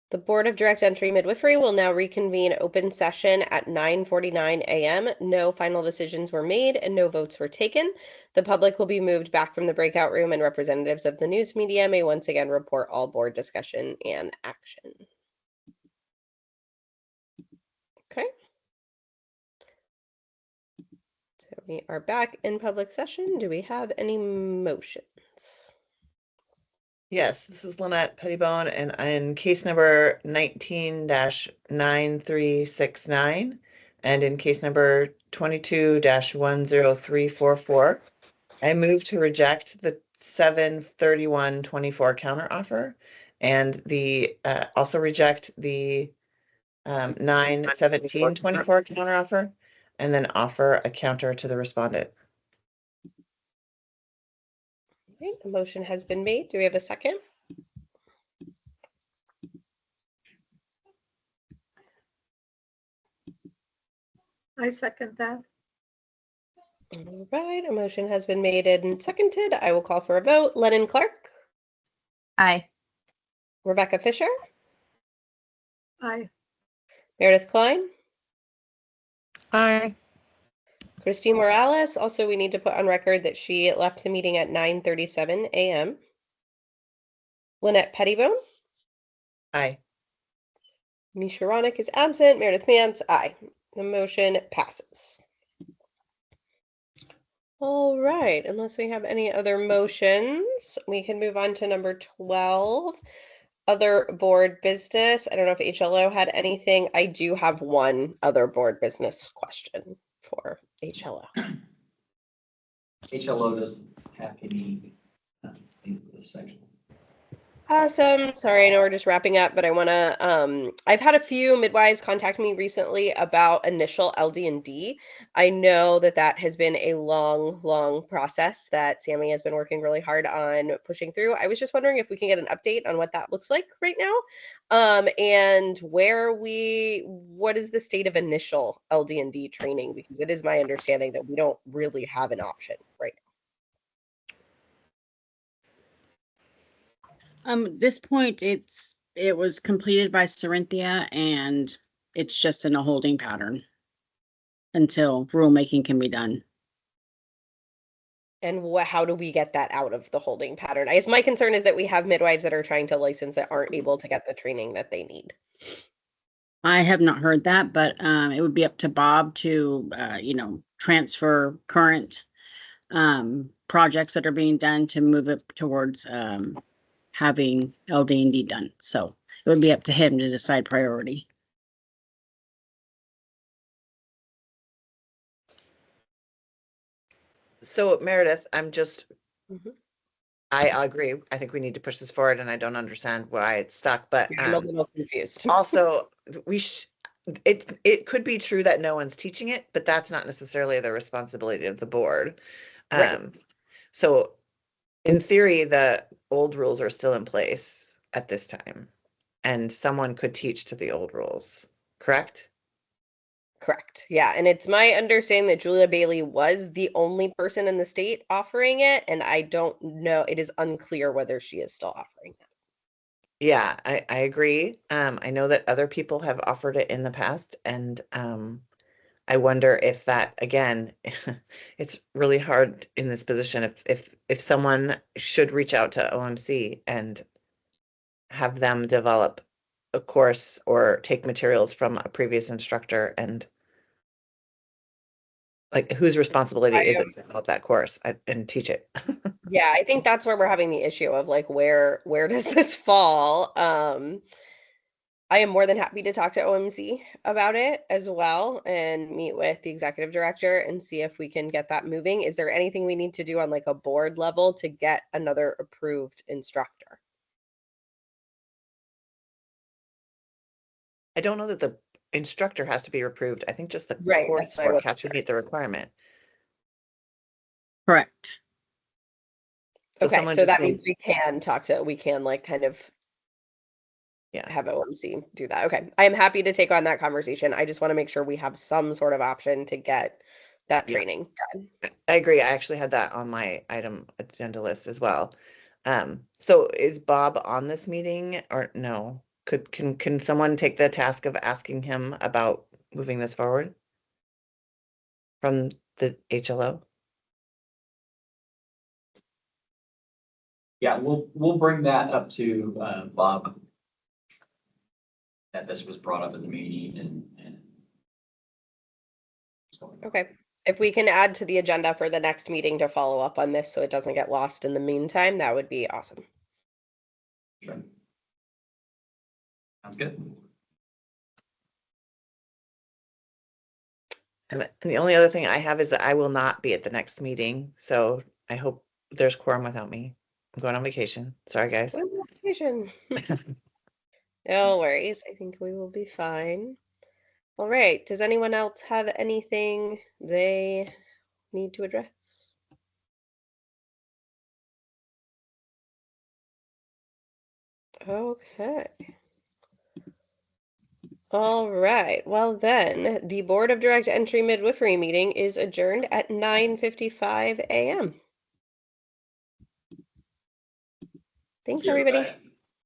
The Board of Direct Entry Midwifery will now reconvene open session at 9:49 a.m. No final decisions were made and no votes were taken. The public will be moved back from the breakout room, and representatives of the news media may once again report all board discussion and action. Okay. So we are back in public session. Do we have any motions? Yes, this is Lynette Pettibone, and in case number 19-9369, and in case number 22-10344, I move to reject the 7/31/24 counteroffer, and the also reject the 9/17/24 counteroffer, and then offer a counter to the respondent. Okay, a motion has been made. Do we have a second? I second that. All right, a motion has been made and seconded. I will call for a vote. Lennon Clark, Aye. Rebecca Fisher, Aye. Meredith Klein, Aye. Christine Morales. Also, we need to put on record that she left the meeting at 9:37 a.m. Lynette Pettibone, Aye. Misha Ronick is absent. Meredith Mance, aye. The motion passes. All right, unless we have any other motions, we can move on to number 12, other board business. I don't know if HLO had anything. I do have one other board business question for HLO. HLO doesn't have any in this section. Awesome. Sorry, I know we're just wrapping up, but I want to, I've had a few midwives contact me recently about initial LD&D. I know that that has been a long process that Sammy has been working really hard on pushing through. I was just wondering if we can get an update on what that looks like right now, and what is the state of initial LD&D training? Because it is my understanding that we don't really have an option right now. At this point, it was completed by Corinthia, and it's just in a holding pattern until rulemaking can be done. And how do we get that out of the holding pattern? My concern is that we have midwives that are trying to license that aren't able to get the training that they need. I have not heard that, but it would be up to Bob to, transfer current projects that are being done to move it towards having LD&D done. So it would be up to him to decide priority. So Meredith, I'm just, Mhm. I agree. I think we need to push this forward, and I don't understand why it's stuck, but I'm a little confused. also it could be true that no one's teaching it, but that's not necessarily the responsibility of the board. Right. So in theory, the old rules are still in place at this time, and someone could teach to the old rules, correct? Correct. Yeah. And it's my understanding that Julia Bailey was the only person in the state offering it. And I don't know, it is unclear whether she is still offering it. Yeah, I agree. I know that other people have offered it in the past, and I wonder if that, again, it's really hard in this position if someone should reach out to OMC and have them develop a course or take materials from a previous instructor, and like whose responsibility is it to develop that course and teach it? Yeah, I think that's where we're having the issue of like where does this fall? I am more than happy to talk to OMC about it as well and meet with the executive director and see if we can get that moving. Is there anything we need to do on like a board level to get another approved instructor? I don't know that the instructor has to be approved. I think just the Right, that's what I coursework wasn't has to sure. meet the requirement. Correct. Okay, someone so just that needs- means we can like kind of Yeah. have OMC do that. Okay, I am happy to take on that conversation. I just want to make sure we have some sort of option to get that Yeah. training done. I agree. I actually had that on my item agenda list as well. So is Bob on this meeting or no? Can someone take the task of asking him about moving this forward? From the HLO? Yeah, we'll bring that up to Bob. That this was brought up at the meeting and. Okay. If we can add to the agenda for the next meeting to follow up on this so it doesn't get lost in the meantime, that would be awesome. Sure. Sounds good. And the only other thing I have is that I will not be at the next meeting, so I hope there's quorum without me. I'm going on vacation. Sorry, guys. We're on vacation. No worries. I think we will be fine. All right. Does anyone else have anything they need to address? Okay. All right. Well, then, the Board of Direct Entry Midwifery meeting is adjourned at 9:55 a.m. Thanks, everybody.